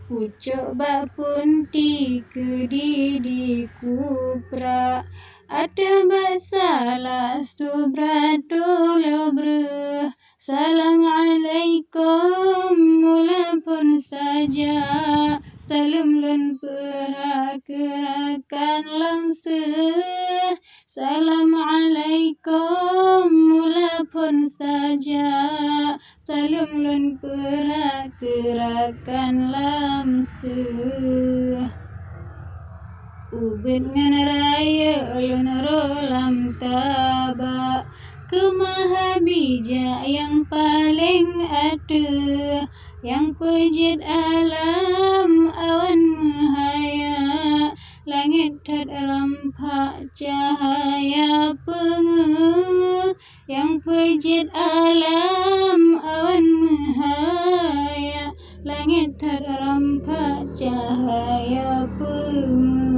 Pucuk bak punti kedidi kupra ada bak salah stubra dulu bre. Assalamualaikum mula pun saja salam lun perak-kerakan lamse. Assalamualaikum mula pun saja salam lun perak-kerakan lamse. Ubin ngan raya lun rolam taba kemaha bija yang paling ada yang pejit alam awan mahaya langit tad rampak cahaya penge yang pejit alam awan mahaya langit tad rampak cahaya penge.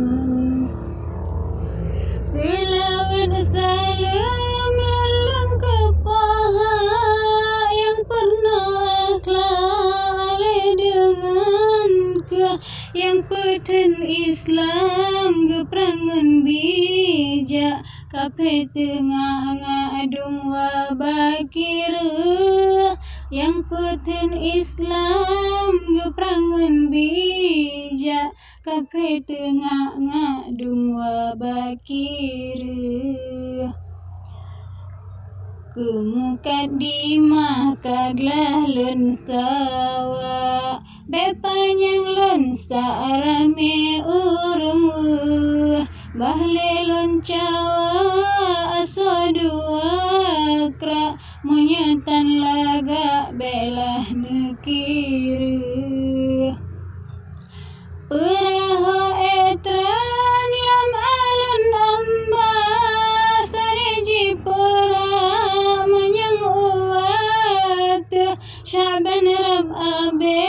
Selawat salam lalang kepaha yang pernah akhlak dengan ke yang peten Islam geperangan bijak kape tengah ngadung wabakira yang peten Islam geperangan bijak kape tengah ngadung wabakira. Kemukadimah kaglah lun sawa bepanyang lun saarame urung bahle lun cawa asodua kra munyatan laga belah nekira. Peraho etran lam alun amba sariji pera manyang uwat Sya'ban rab abe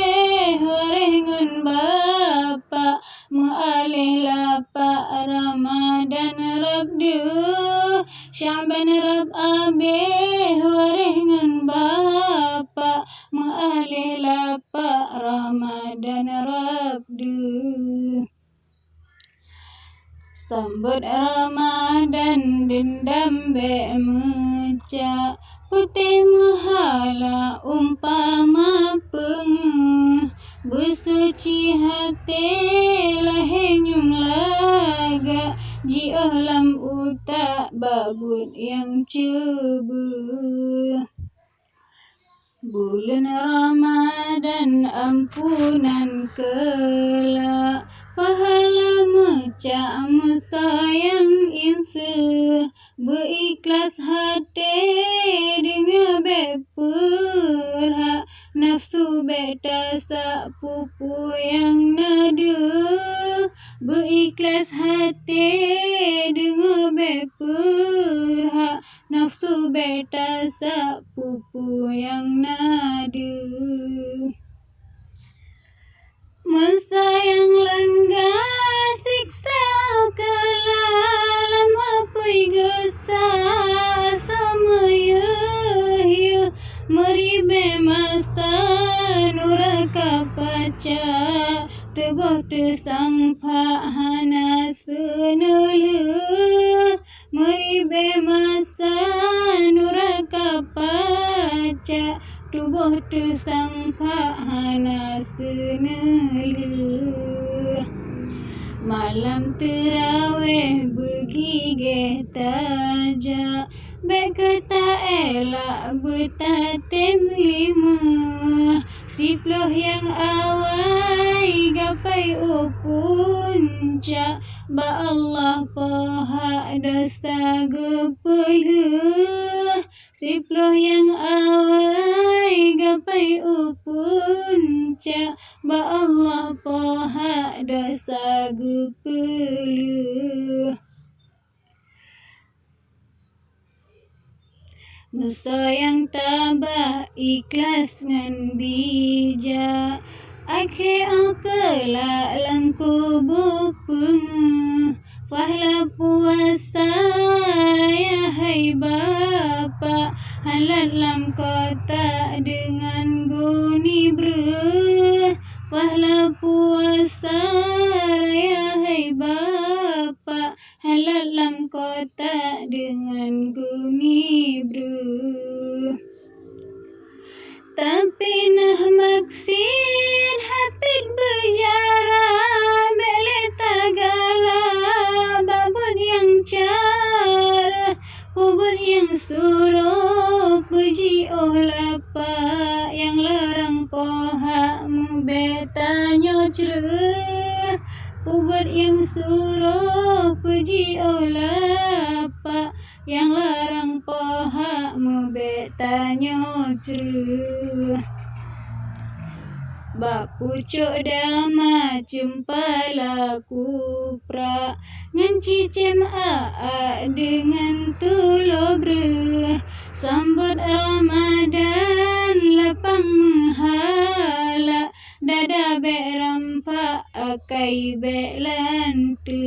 warengun bapa mu'alih lapa Ramadan rab de Sya'ban rab abe warengun bapa mu'alih lapa Ramadan rab de. Sambut Ramadan dendam be meca putih mahala umpama penge bersuci hati lahenyung laga ji'ah lam utak babut yang ceba. Bulan Ramadan ampunan kelak pahala meca mesayang insa berikhlas hati dengan beperhak nafsu betasa pupu yang nada berikhlas hati dengan beperhak nafsu betasa pupu yang nada. Mesayang langgar siksa kelalam apoi gesah sama ya meribe masa nuraka paca tebak tesang hana senele meribe masa nuraka paca tubuh tesang hana senele. Malam terawih begigih taja baik kata elak betatim 5 10 yang awai gapai upunca ba Allah paha dosa gepeleh 10 yang awai gapai upunca ba Allah paha dosa gepeleh. Mesayang tabah ikhlas ngan bija akhe akela lang kubu penge fahla puasa raya hai bapa halal lam kota dengan guni bre wahla puasa raya hai bapa, halal lam kota dengan guni bro. Tapi nah maksin hapit berjara bele tagala babut yang cara pubut yang suruh puji lapa yang larang poha mu betanyo cerah pubut yang suruh puji lapa yang larang poha mu betanyo cerah. Bak pucuk dama cempala kupra ngan cicem dengan tulo bre sambut Ramadan lapang mehala dada be rampak akai be lantu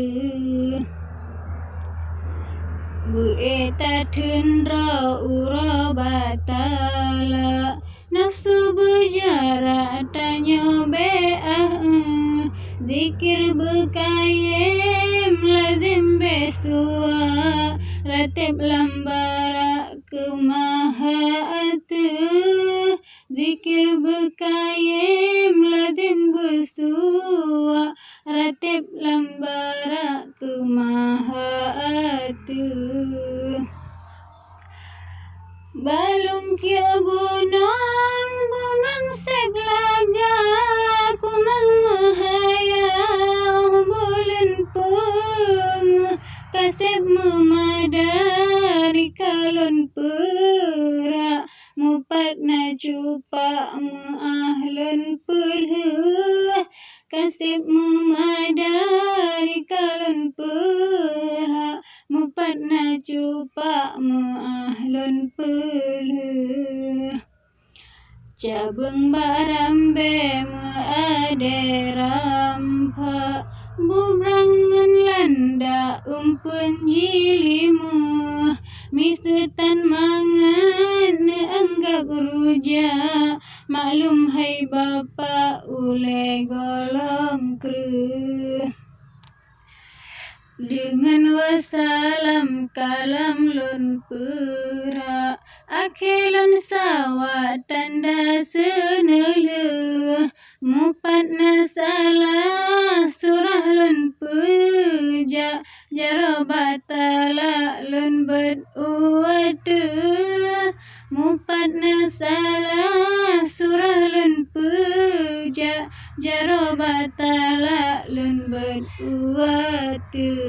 bu eta tundra ura batala nafsu berjara tanyo zikir bekayem lazim besua ratib lambara kemahaatu zikir bekayem lazim besua ratib lambara kemahaatu. Balung kia gunung bungang seblaga kumang mahaya bulan pung kasep memadari kalon pura mupat na cupa mu ahlun pulhu kasep memadari kalon pura mupat na cupa mu ahlun pulhu cabeng barambe mu ade rampa bubrangun landa umpun jilimu misutan mangan anggap ruja maklum hai bapa ule golong kru dengan wasalam kalam lon pura akhilan sawa tanda senelu mupat nasalah surah lon puja jarabatala lon bed uwadu mupat nasalah surah lon puja jarabatala lon bed uwadu.